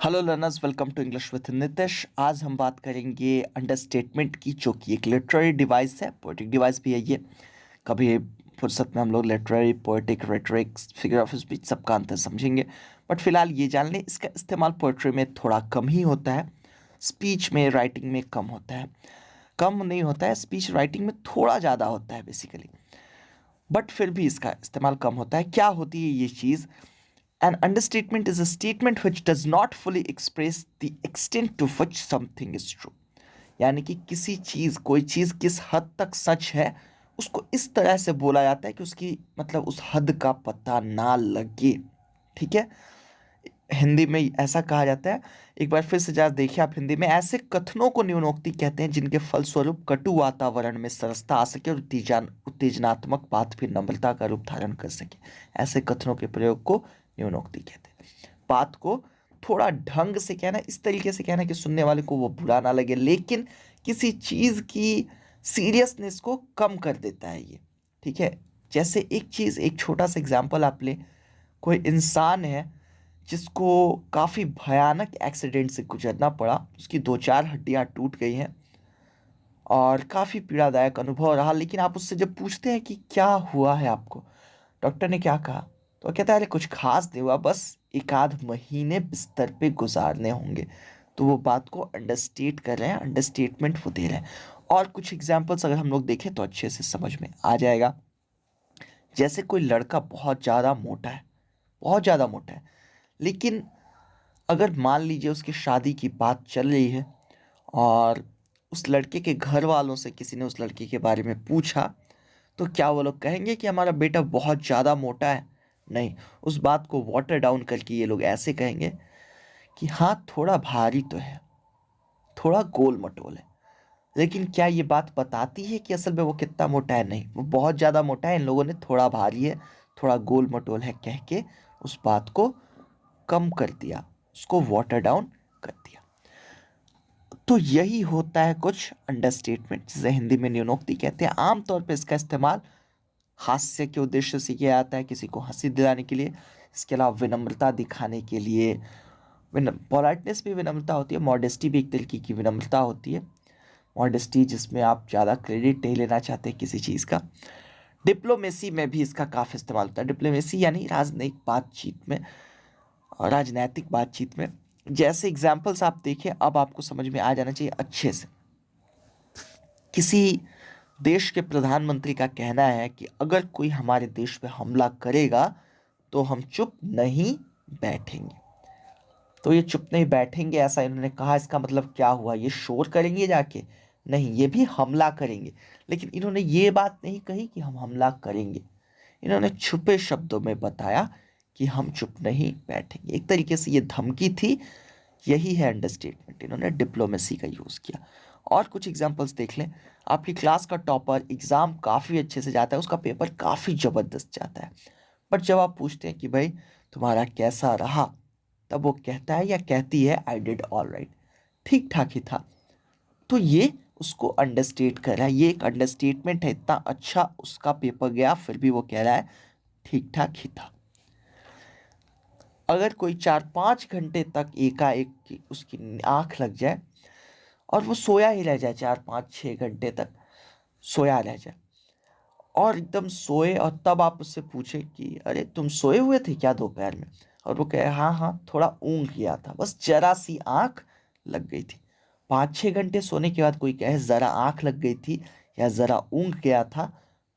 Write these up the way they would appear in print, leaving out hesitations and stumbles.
Hello learners, welcome to English with Nitish. आज हम बात करेंगे अंडरस्टेटमेंट की, जो कि एक लिटरेरी डिवाइस है, पोएटिक डिवाइस भी है ये। कभी फुर्सत में हम लोग literary, poetic, rhetorics, figure of speech सबका अंतर समझेंगे। बट फिलहाल ये जान लें, इसका इस्तेमाल पोएट्री में थोड़ा कम ही होता है, स्पीच में, राइटिंग में कम होता है। कम नहीं होता है, स्पीच राइटिंग में थोड़ा ज़्यादा होता है बेसिकली, बट फिर भी इसका इस्तेमाल कम होता है। क्या होती है ये चीज़? An understatement is a statement which does not fully express the extent to which something is true. यानी कि किसी चीज़, कोई चीज़ किस हद तक सच है, उसको इस तरह से बोला जाता है कि उसकी मतलब उस हद का पता ना लगे। ठीक है, हिंदी में ऐसा कहा जाता है। एक बार फिर से जरा देखिए आप, हिंदी में ऐसे कथनों को न्यूनोक्ति कहते हैं जिनके फलस्वरूप कटु वातावरण में सरसता आ सके और उत्तेजनात्मक बात भी नम्रता का रूप धारण कर सके। ऐसे कथनों के प्रयोग को न्यूनोक्ति कहते हैं। बात को थोड़ा ढंग से कहना, इस तरीके से कहना कि सुनने वाले को वो बुरा ना लगे, लेकिन किसी चीज़ की सीरियसनेस को कम कर देता है ये। ठीक है, जैसे एक चीज़, एक छोटा सा एग्जाम्पल आप लें। कोई इंसान है जिसको काफ़ी भयानक एक्सीडेंट से गुजरना पड़ा, उसकी 2-4 हड्डियां टूट गई हैं और काफ़ी पीड़ादायक अनुभव रहा। लेकिन आप उससे जब पूछते हैं कि क्या हुआ है आपको, डॉक्टर ने क्या कहा, तो वो कहता है अरे कुछ खास नहीं हुआ, बस एक आध महीने बिस्तर पे गुजारने होंगे। तो वो बात को अंडरस्टेट कर रहे हैं, अंडरस्टेटमेंट वो दे रहे हैं। और कुछ एग्जाम्पल्स अगर हम लोग देखें तो अच्छे से समझ में आ जाएगा। जैसे कोई लड़का बहुत ज़्यादा मोटा है, बहुत ज़्यादा मोटा है, लेकिन अगर मान लीजिए उसकी शादी की बात चल रही है और उस लड़के के घर वालों से किसी ने उस लड़के के बारे में पूछा, तो क्या वो लोग कहेंगे कि हमारा बेटा बहुत ज़्यादा मोटा है? नहीं, उस बात को वाटर डाउन करके ये लोग ऐसे कहेंगे कि हाँ थोड़ा भारी तो है, थोड़ा गोल मटोल है। लेकिन क्या ये बात बताती है कि असल में वो कितना मोटा है? नहीं, वो बहुत ज़्यादा मोटा है, इन लोगों ने थोड़ा भारी है, थोड़ा गोल मटोल है कह के उस बात को कम कर दिया, उसको वाटर डाउन कर दिया। तो यही होता है कुछ अंडरस्टेटमेंट, जिसे हिंदी में न्यूनोक्ति कहते हैं। आमतौर पर इसका इस्तेमाल हास्य के उद्देश्य से किया जाता है, किसी को हंसी दिलाने के लिए। इसके अलावा विनम्रता दिखाने के लिए, पोलाइटनेस भी विनम्रता होती है, मॉडेस्टी भी एक तरीके की विनम्रता होती है। मॉडेस्टी जिसमें आप ज़्यादा क्रेडिट नहीं लेना चाहते किसी चीज़ का। डिप्लोमेसी में भी इसका काफ़ी इस्तेमाल होता है। डिप्लोमेसी यानी राजनयिक बातचीत में, राजनैतिक बातचीत में। जैसे एग्जाम्पल्स आप देखें, अब आपको समझ में आ जाना चाहिए अच्छे से। किसी देश के प्रधानमंत्री का कहना है कि अगर कोई हमारे देश पे हमला करेगा तो हम चुप नहीं बैठेंगे। तो ये चुप नहीं बैठेंगे ऐसा इन्होंने कहा, इसका मतलब क्या हुआ? ये शोर करेंगे जाके? नहीं, ये भी हमला करेंगे। लेकिन इन्होंने ये बात नहीं कही कि हम हमला करेंगे, इन्होंने छुपे शब्दों में बताया कि हम चुप नहीं बैठेंगे। एक तरीके से ये धमकी थी। यही है अंडरस्टेटमेंट, इन्होंने डिप्लोमेसी का यूज़ किया। और कुछ एग्जांपल्स देख लें। आपकी क्लास का टॉपर, एग्ज़ाम काफ़ी अच्छे से जाता है, उसका पेपर काफ़ी ज़बरदस्त जाता है, बट जब आप पूछते हैं कि भाई तुम्हारा कैसा रहा, तब वो कहता है या कहती है आई डिड ऑल राइट, ठीक ठाक ही था। तो ये उसको अंडरस्टेट कर रहा है, ये एक अंडरस्टेटमेंट है। इतना अच्छा उसका पेपर गया, फिर भी वो कह रहा है ठीक ठाक ही था। अगर कोई 4-5 घंटे तक एकाएक उसकी आंख लग जाए और वो सोया ही रह जाए, 4-5-6 घंटे तक सोया रह जाए, और एकदम सोए, और तब आप उससे पूछे कि अरे तुम सोए हुए थे क्या दोपहर में, और वो कहे हाँ हाँ थोड़ा ऊँघ गया था, बस जरा सी आंख लग गई थी। 5-6 घंटे सोने के बाद कोई कहे ज़रा आंख लग गई थी या ज़रा ऊँघ गया था,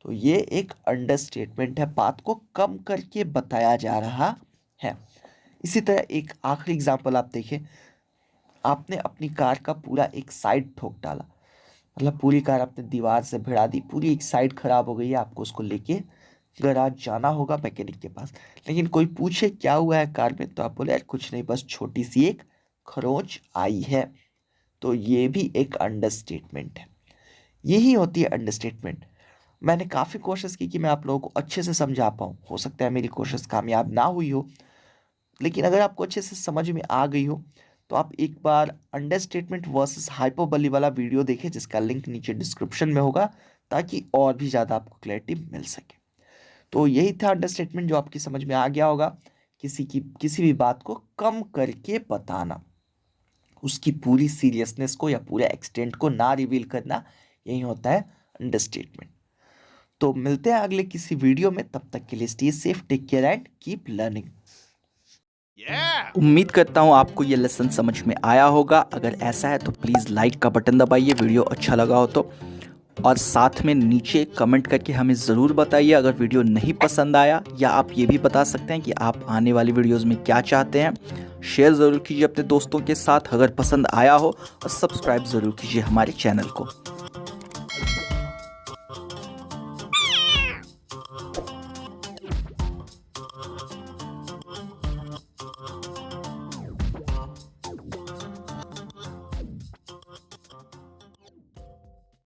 तो ये एक अंडरस्टेटमेंट है, बात को कम करके बताया जा रहा है। इसी तरह एक आखिरी एग्जाम्पल आप देखें। आपने अपनी कार का पूरा एक साइड ठोक डाला, मतलब पूरी कार आपने दीवार से भिड़ा दी, पूरी एक साइड खराब हो गई है, आपको उसको लेके गैराज जाना होगा, मैकेनिक के पास। लेकिन कोई पूछे क्या हुआ है कार में, तो आप बोले यार कुछ नहीं, बस छोटी सी एक खरोंच आई है। तो ये भी एक अंडरस्टेटमेंट है। यही होती है अंडरस्टेटमेंट। मैंने काफ़ी कोशिश की कि मैं आप लोगों को अच्छे से समझा पाऊँ, हो सकता है मेरी कोशिश कामयाब ना हुई हो, लेकिन अगर आपको अच्छे से समझ में आ गई हो तो आप एक बार अंडरस्टेटमेंट वर्सेस हाइपरबोली वाला वीडियो देखें, जिसका लिंक नीचे डिस्क्रिप्शन में होगा, ताकि और भी ज़्यादा आपको क्लैरिटी मिल सके। तो यही था अंडरस्टेटमेंट, जो आपकी समझ में आ गया होगा। किसी भी बात को कम करके बताना, उसकी पूरी सीरियसनेस को या पूरे एक्सटेंट को ना रिवील करना, यही होता है अंडरस्टेटमेंट। तो मिलते हैं अगले किसी वीडियो में, तब तक के लिए stay safe, take care and keep learning. उम्मीद करता हूँ आपको ये लेसन समझ में आया होगा। अगर ऐसा है तो प्लीज़ लाइक का बटन दबाइए वीडियो अच्छा लगा हो तो, और साथ में नीचे कमेंट करके हमें ज़रूर बताइए अगर वीडियो नहीं पसंद आया, या आप ये भी बता सकते हैं कि आप आने वाली वीडियोस में क्या चाहते हैं। शेयर ज़रूर कीजिए अपने दोस्तों के साथ अगर पसंद आया हो, और सब्सक्राइब ज़रूर कीजिए हमारे चैनल को।